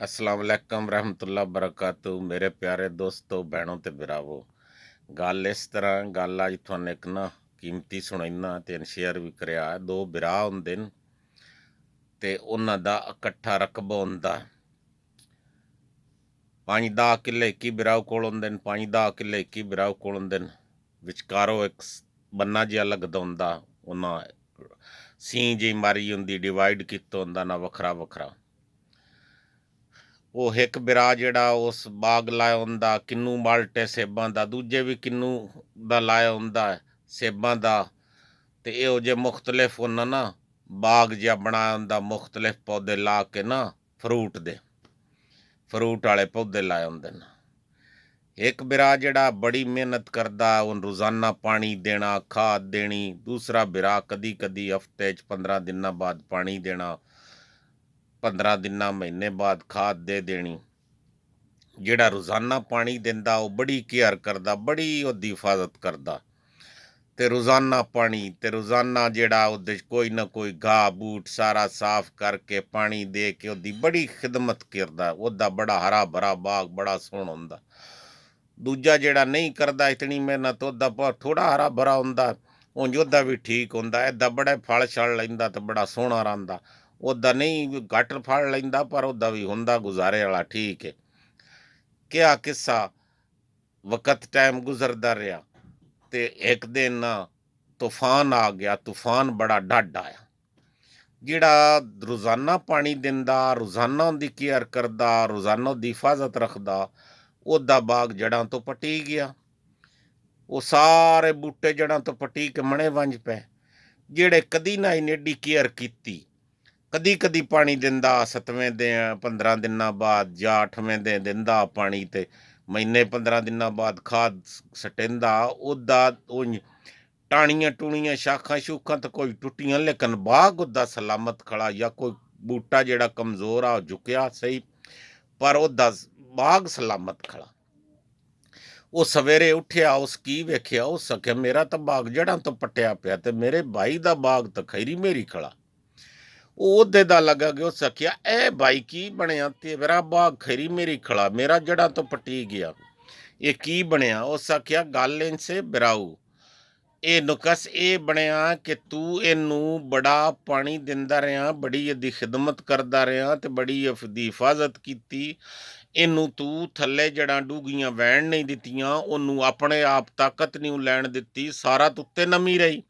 अस्सलाम वालेकुम रहमतुल्लाह बरकातू मेरे प्यारे दोस्तों भैनों ते भरावो। गल इस तरह गल अज तुहानू एक ना कीमती सुनाइना ते शेयर भी करिया। दो भरा हुंदे न ते उन्हां दा इकट्ठा रकबा हुंदा। 5-10 किले एक ही भराऊ कोल हुंदे न, 5-10 किले एक ही भराऊ कोल हुंदे न। विचकारों एक बन्ना जिहा लगदा हुंदा, उन्हां सीं जी मारी हुंदी, डिवाइड कीता हुंदा ना वखरा वखरा। वो एक बिरा जिहड़ा उस बाग लाया हुंदा किन्नू माल्टे सेबां दा, दूजे भी किन्नू दा लाया हुंदा सेबां दा। ते इहो जे मुख्तलिफ उन्हां ना बाग जिहा बनाया हुंदा, मुख्तलिफ पौधे ला के ना फ्रूट वाले पौधे लाए हुंदे न। एक बिरा जिहड़ा बड़ी मेहनत करदा, उन रोज़ाना पानी देना, खाद देनी। दूसरा बिरा कदी कदी हफ्ते च 15 दिनां बाद पानी देना, 15 दिनां महीने बाद खाद दे देनी। जिहड़ा रोज़ाना पानी दिंदा वो बड़ी केयर करदा, बड़ी ओहदी हिफाजत करदा। ते रोज़ाना पानी ते रोज़ाना जिहड़ा ओहदे च कोई ना कोई घाह बूट सारा साफ करके पानी दे के ओहदी बड़ी खिदमत करदा। ओहदा बड़ा हरा भरा बाग बड़ा सोहना हुंदा। दूजा जिहड़ा नहीं करदा इतनी मेहनत, ओहदा थोड़ा हरा भरा हुंदा, उंज ओहदा भी ठीक हुंदा। इहदा बड़े फल छड़ लैंदा ते बड़ा सोहना रहिंदा। ओहदा नहीं घट फल लैंदा पर ओहदा भी हुंदा गुजारे वाला ठीक है। क्या किस्सा, वक़्त टाइम गुजरदा रहा ते एक दिन ना तूफान आ गया। तूफान बड़ा डड आया। जिहड़ा रोज़ाना पानी दिंदा, रोज़ाना उहदी केयर करदा, रोज़ाना उहदी हिफाजत रखदा, ओहदा बाग जड़ां तो पटी गया। वो सारे बूटे जड़ां तो पटी के मणे वंज पे। जिहड़े कदी ना इन्नी एड्डी केयर कीती, कदी कदी पानी दिंदा 7वें दिन 15 दिनां बाद जां 8वें दिन दिंदा पानी, ते महीने 15 दिनां बाद खाद सटेंदा। ओहदा उंज टाणियां टूणियां शाखां शूखां तो कोई टुटियां, लेकिन बाग ओहदा सलामत खड़ा। या कोई बूटा जिहड़ा कमजोर आ झुकिया सही, पर ओहदा बाग सलामत खड़ा। वो सवेरे उठिया, उस की वेख्या, उस आख्या मेरा तो बाग जड़ां तो पट्टिया पिया ते मेरे भाई दा बाग तो खैरी मेरी खड़ा। ਉਹਦੇ ਦਾ ਲੱਗਾ ਕਿ ਉਸ ਆਖਿਆ ਇਹ ਭਾਈ ਕੀ ਬਣਿਆ, ਤੇਰਾ ਬਾਗ ਖੈਰੀ ਮੇਰੀ ਖੜਾ, ਮੇਰਾ ਜੜਾ ਤੋਂ ਪੱਟੀ ਗਿਆ, ਇਹ ਕੀ ਬਣਿਆ। ਉਸ ਆਖਿਆ ਗੱਲ ਇਨਸੇ ਬਰਾਊ, ਇਹ ਨੁਕਸ ਇਹ ਬਣਿਆ ਕਿ ਤੂੰ ਇਹਨੂੰ ਬੜਾ ਪਾਣੀ ਦਿੰਦਾ ਰਿਹਾ, ਬੜੀ ਇਹਦੀ ਖਿਦਮਤ ਕਰਦਾ ਰਿਹਾ ਤੇ ਬੜੀ ਇਹਦੀ ਹਿਫਾਜ਼ਤ ਕੀਤੀ। ਇਹਨੂੰ ਤੂੰ ਥੱਲੇ ਜੜਾਂ ਡੂੰਘੀਆਂ ਵਹਿਣ ਨਹੀਂ ਦਿੱਤੀਆਂ, ਉਹਨੂੰ ਆਪਣੇ ਆਪ ਤਾਕਤ ਨਹੀਂ ਲੈਣ ਦਿੱਤੀ, ਸਾਰਾ ਉੱਤੇ ਨਮੀ ਰਹੀ।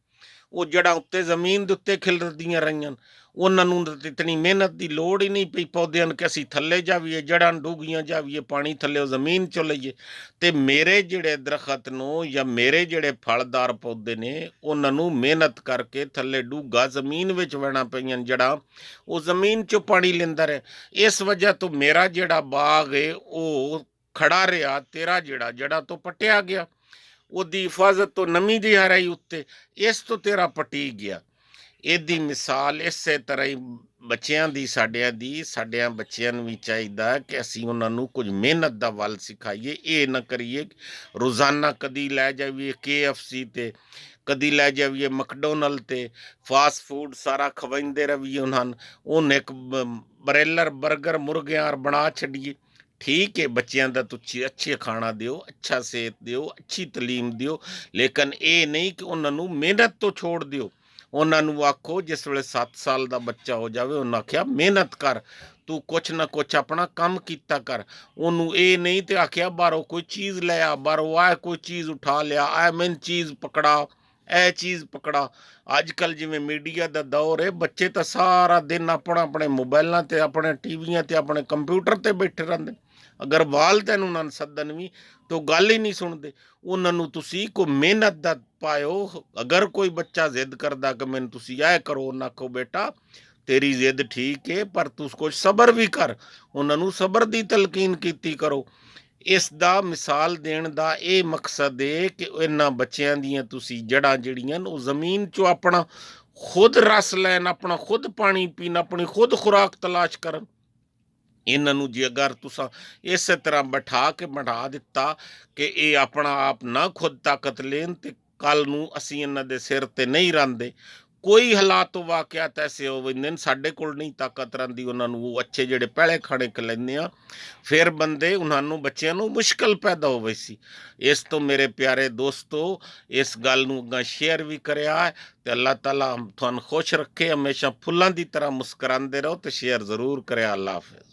ਉਹ ਜੜਾਂ ਉੱਤੇ ਜ਼ਮੀਨ ਦੇ ਉੱਤੇ ਖਿਲਰਦੀਆਂ ਰਹੀਆਂ। ਉਹਨਾਂ ਨੂੰ ਇਤਨੀ ਮਿਹਨਤ ਦੀ ਲੋੜ ਹੀ ਨਹੀਂ ਪਈ ਪੌਦਿਆਂ ਨੂੰ ਕਿ ਅਸੀਂ ਥੱਲੇ ਜਾਵੀਏ, ਜੜਾਂ ਡੂੰਘੀਆਂ ਜਾਵੀਏ, ਪਾਣੀ ਥੱਲੇ ਜ਼ਮੀਨ ਚੋਂ ਲਈਏ। ਤੇ ਮੇਰੇ ਜਿਹੜੇ ਦਰਖਤ ਨੂੰ ਜਾਂ ਮੇਰੇ ਜਿਹੜੇ ਫਲਦਾਰ ਪੌਦੇ ਨੇ, ਉਹਨਾਂ ਨੂੰ ਮਿਹਨਤ ਕਰਕੇ ਥੱਲੇ ਡੂੰਘਾ ਜ਼ਮੀਨ ਵਿੱਚ ਵਹਿਣਾ ਪਈਆਂ ਜੜਾਂ, ਉਹ ਜ਼ਮੀਨ ਚੋਂ ਪਾਣੀ ਲੈਂਦਾ ਰਿਹਾ। ਇਸ ਵਜ੍ਹਾ ਤੋਂ ਮੇਰਾ ਜਿਹੜਾ ਬਾਗ ਹੈ ਉਹ ਖੜਾ ਰਿਹਾ, ਤੇਰਾ ਜਿਹੜਾ ਜੜਾਂ ਤੋਂ ਪੱਟਿਆ ਗਿਆ। ਉਹਦੀ ਹਿਫਾਜ਼ਤ ਤੋਂ ਨਮੀ ਦੀ ਹਰਾਈ ਉੱਤੇ, ਇਸ ਤੋਂ ਤੇਰਾ ਪੱਟੀ ਗਿਆ। ਇਹਦੀ ਮਿਸਾਲ ਇਸੇ ਤਰ੍ਹਾਂ ਹੀ ਬੱਚਿਆਂ ਦੀ, ਸਾਡਿਆਂ ਬੱਚਿਆਂ ਨੂੰ ਵੀ ਚਾਹੀਦਾ ਕਿ ਅਸੀਂ ਉਹਨਾਂ ਨੂੰ ਕੁਝ ਮਿਹਨਤ ਦਾ ਵੱਲ ਸਿਖਾਈਏ। ਇਹ ਨਾ ਕਰੀਏ ਰੋਜ਼ਾਨਾ ਕਦੀ ਲੈ ਜਾਈਏ KFC ਤੇ, ਕਦੀ ਲੈ ਜਾਈਏ ਮੈਕਡੋਨਲਡ ਤੇ, ਫਾਸਟ ਫੂਡ ਸਾਰਾ ਖਵਾਉਂਦੇ ਰਹੀਏ ਉਹਨਾਂ ਨੂੰ। ਉਹਨ ਇੱਕ ਬਰੇਲਰ ਬਰਗਰ ਮੁਰਗਿਆਂ ਬਣਾ ਛੱਡੀਏ। ठीक है, बच्चों का तुम अच्छे खाना दियो, अच्छा सेहत दियो, अच्छी तलीम दियो, लेकिन ये नहीं कि उन्होंने मेहनत तो छोड़ दियो। उन्होंने आखो जिस वे 7 साल का बच्चा हो जाए, उन्हें आख्या मेहनत कर, तू कुछ ना कुछ अपना काम किया कर। उन्होंने ये नहीं तो आख्या बाहरों कोई चीज़ ले आ, बाहरों आ कोई चीज़ उठा लिया, आ मैंने चीज़ पकड़ा, ए चीज़ पकड़ा। अजकल जिमें मीडिया का दौर है, बच्चे तो सारा दिन अपना अपने मोबाइलों से, अपने टीवियां से, अपने कंप्यूटर से बैठे रहते। अगर वाल तेन उन्होंने सदन भी तो गल ही नहीं सुनते। उन्होंने तुसी को मेहनत का पायो। अगर कोई बच्चा जिद करता कि मैंने तुसी ऐ करो, उन्हें आखो बेटा तेरी जिद ठीक है पर तू कुछ सबर भी कर, उन्होंने सबर की तलकीन की करो। इस दा मिसाल देने का यह मकसद है कि इन्होंने बच्चों दियां तुसी जड़ां जड़ियां वो जमीन चो अपना खुद रस लैन, अपना खुद पानी पीन, अपनी खुद खुराक तलाश करन। इन्हों जे अगर तुसा इस तरह बैठा दिता कि ये अपना आप ना खुद ताकत लेन, तो कल नूं असीं इन्हां दे सिर ते नहीं रहिंदे। ਕੋਈ ਹਾਲਾਤ ਵਾਕਿਆਤ ਐਸੇ ਹੋ ਜਾਂਦੇ ਨੇ ਸਾਡੇ ਕੋਲ ਨਹੀਂ ਤਾਕਤ ਰਹਿੰਦੀ ਉਹਨਾਂ ਨੂੰ ਉਹ ਅੱਛੇ ਜਿਹੜੇ ਪਹਿਲੇ ਖਾਣੇ ਖਿਲਾਉਂਦੇ ਆ, ਫਿਰ ਬੰਦੇ ਉਹਨਾਂ ਨੂੰ ਬੱਚਿਆਂ ਨੂੰ ਮੁਸ਼ਕਲ ਪੈਦਾ ਹੋਵੇ ਸੀ। ਇਸ ਤੋਂ ਮੇਰੇ ਪਿਆਰੇ ਦੋਸਤੋ, ਇਸ ਗੱਲ ਨੂੰ ਅੱਗਾ ਸ਼ੇਅਰ ਵੀ ਕਰਿਆ ਤੇ ਅੱਲਾਹ ਤਾਲਾ ਤੁਹਾਨੂੰ ਖੁਸ਼ ਰੱਖੇ, ਹਮੇਸ਼ਾ ਫੁੱਲਾਂ ਦੀ ਤਰ੍ਹਾਂ ਮੁਸਕਰਾਉਂਦੇ ਰਹੋ ਤੇ ਸ਼ੇਅਰ ਜ਼ਰੂਰ ਕਰਿਆ। ਅੱਲਾਹ ਹਾਫਿਜ਼।